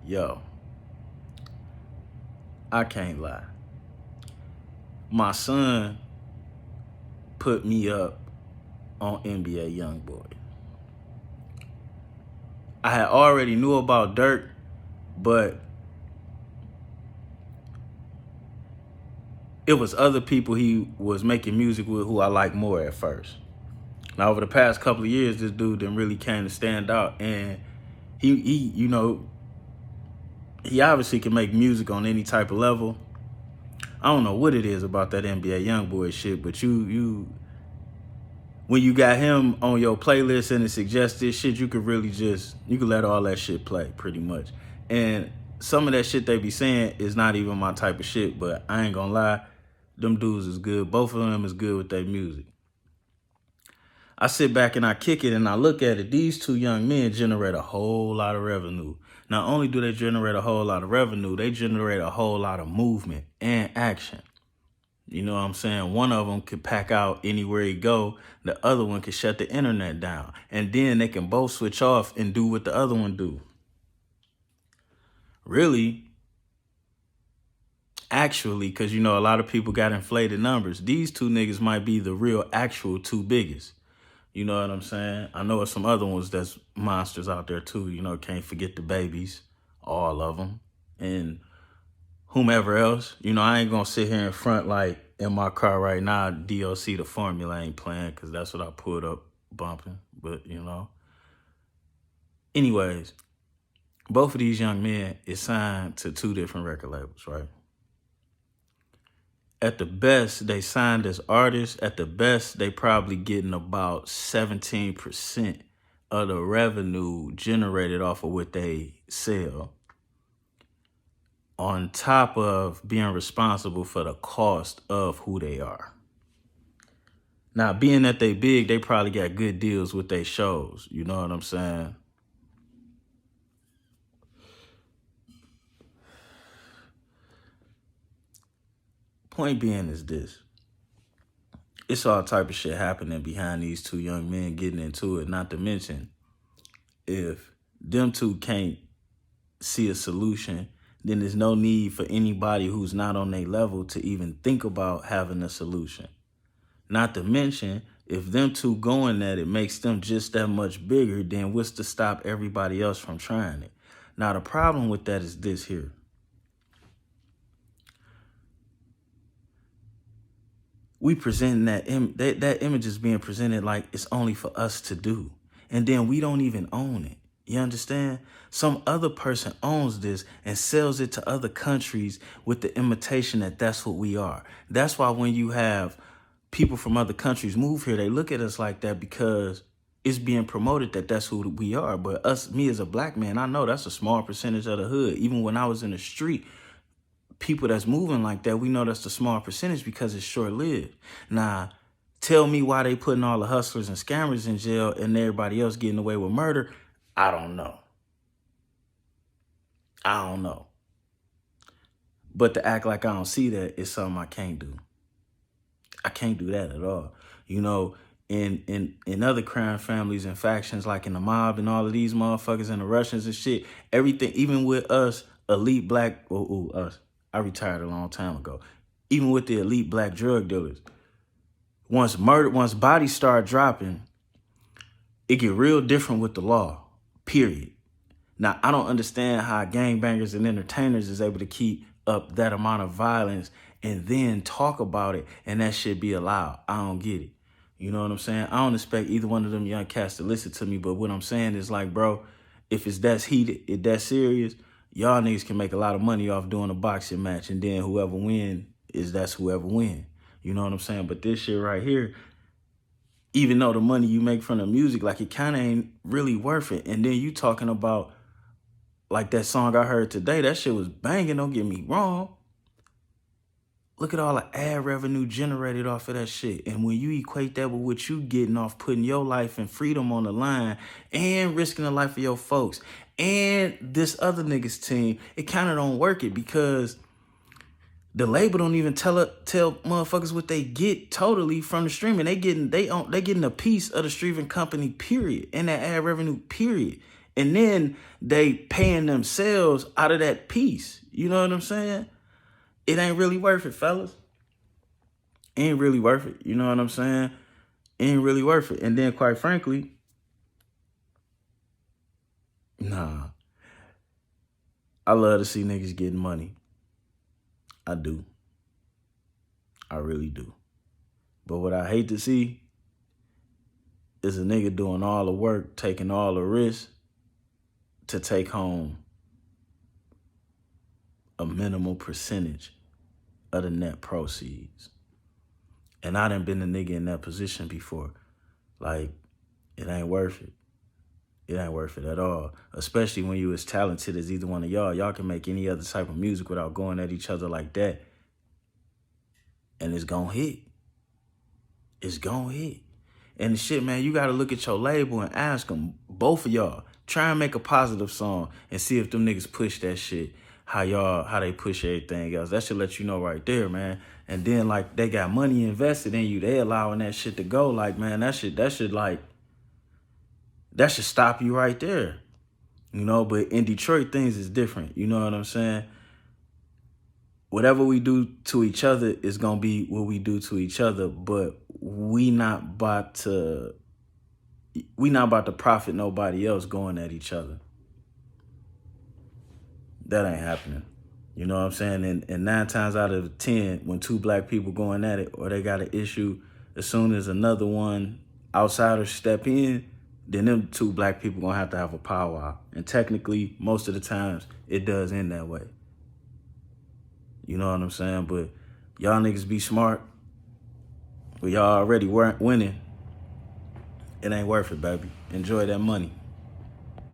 Yo, I can't lie. My son put me up on N.B.A. Youngboy. I had already knew about Dirk, but it was other people he was making music with who I liked more at first. Now, over the past couple of years, this dude didn't really came to stand out, and he obviously can make music on any type of level. I don't know what it is about that N.B.A. Youngboy shit, but when you got him on your playlist and it suggested shit, you could let all that shit play pretty much. And some of that shit they be saying is not even my type of shit, but I ain't gonna lie, them dudes is good. Both of them is good with their music. I sit back and I kick it and I look at it. These two young men generate a whole lot of revenue. Not only do they generate a whole lot of revenue, they generate a whole lot of movement and action. You know what I'm saying? One of them could pack out anywhere he go. The other one could shut the internet down. And then they can both switch off and do what the other one do. Really, actually, because, a lot of people got inflated numbers. These two niggas might be the real actual two biggest. You know what I'm saying? I know there's some other ones that's monsters out there too. Can't forget the babies, all of them. And whomever else, I ain't gonna sit here in front like in my car right now, DOC the formula ain't playing because that's what I pulled up bumping. But, anyways, both of these young men is signed to two different record labels, right? At the best, they signed as artists. At the best, they probably getting about 17% of the revenue generated off of what they sell, on top of being responsible for the cost of who they are. Now, being that they big, they probably got good deals with their shows. You know what I'm saying? Point being is this. It's all type of shit happening behind these two young men getting into it. Not to mention, if them two can't see a solution, then there's no need for anybody who's not on their level to even think about having a solution. Not to mention, if them two going at it makes them just that much bigger, then what's to stop everybody else from trying it? Now, the problem with that is this here. We present that image is being presented like it's only for us to do. And then we don't even own it. You understand? Some other person owns this and sells it to other countries with the imitation that that's what we are. That's why when you have people from other countries move here, they look at us like that because it's being promoted that that's who we are. But me as a black man, I know that's a small percentage of the hood. Even when I was in the street, people that's moving like that, we know that's the small percentage because it's short-lived. Now, tell me why they putting all the hustlers and scammers in jail and everybody else getting away with murder. I don't know. But to act like I don't see that is something I can't do. I can't do that at all. In other crime families and factions, like in the mob and all of these motherfuckers and the Russians and shit, everything, even with us, elite black, us, I retired a long time ago. Even with the elite black drug dealers, once bodies start dropping, it get real different with the law, period. Now, I don't understand how gangbangers and entertainers is able to keep up that amount of violence and then talk about it and that shit be allowed. I don't get it. You know what I'm saying? I don't expect either one of them young cats to listen to me, but what I'm saying is like, bro, if it's that heated, if that's serious, y'all niggas can make a lot of money off doing a boxing match, and then whoever win that's whoever win. You know what I'm saying? But this shit right here, even though the money you make from the music, like it kind of ain't really worth it. And then you talking about like that song I heard today, that shit was banging, don't get me wrong. Look at all the ad revenue generated off of that shit. And when you equate that with what you getting off putting your life and freedom on the line and risking the life of your folks and this other nigga's team, it kind of don't work it because the label don't even tell motherfuckers what they get totally from the streaming. They getting a piece of the streaming company, period, and that ad revenue, period. And then they paying themselves out of that piece. You know what I'm saying? It ain't really worth it, fellas. Ain't really worth it. You know what I'm saying? Ain't really worth it. And then quite frankly, nah. I love to see niggas getting money. I do. I really do. But what I hate to see is a nigga doing all the work, taking all the risks to take home a minimal percentage of the net proceeds. And I done been a nigga in that position before. Like, it ain't worth it. It ain't worth it at all. Especially when you as talented as either one of y'all. Y'all can make any other type of music without going at each other like that. And it's gonna hit. It's gonna hit. And the shit, man, you gotta look at your label and ask them, both of y'all, try and make a positive song and see if them niggas push that shit, how they push everything else. That should let you know right there, man. And then, like, they got money invested in you. They allowing that shit to go. Like, man, that should stop you right there. You know, but in Detroit, things is different. You know what I'm saying? Whatever we do to each other is going to be what we do to each other, but we not about to profit nobody else going at each other. That ain't happening. You know what I'm saying? And 9 times out of 10, when 2 black people going at it or they got an issue, as soon as another one outsider step in, then them 2 black people going to have a powwow. And technically, most of the times, it does end that way. You know what I'm saying? But y'all niggas be smart. But y'all already weren't winning. It ain't worth it, baby. Enjoy that money.